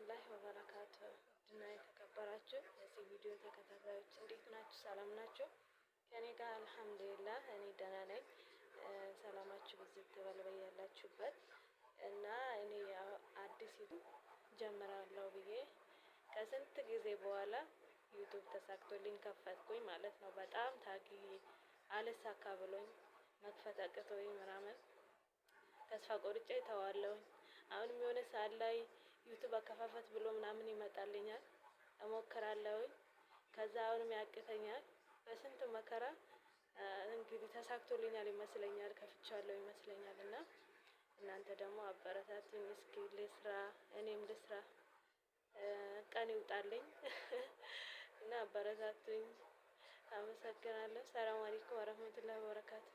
ወራህመቱላሂ ወበረካቱ እና የተከበራችሁ የዚህ ቪዲዮ ተከታታዮች እንዴት ናችሁ? ሰላም ናችሁ? ከኔ ጋር አልሐምዱሊላህ እኔ ደህና ነኝ። ሰላማችሁ ብዝት ይበል በያላችሁበት። እና እኔ አዲስ ዩቲዩብ ጀምራለሁ ብዬ ከስንት ጊዜ በኋላ ዩቲዩብ ተሳክቶልኝ ከፈትኩኝ ማለት ነው። በጣም ታግዬ አልሳካ ብሎኝ መክፈት አቅቶኝ ምናምን ተስፋ ቆርጬ ተዋለሁኝ። አሁንም የሆነ ሰዓት ላይ ዩቲዩብ አከፋፈት ብሎ ምናምን ይመጣልኛል እሞክራለሁኝ። ከዛ አሁንም ያቅተኛል። በስንት መከራ እንግዲህ ተሳክቶልኛል ይመስለኛል ከፍቻለሁ ይመስለኛል። እና እናንተ ደግሞ አበረታቱኝ እስኪ ልስራ እኔም ልስራ ቀን ይውጣልኝ እና አበረታቱኝ። አመሰግናለሁ። ሰላም አለይኩም ወራህመቱላሂ ወበረካቱ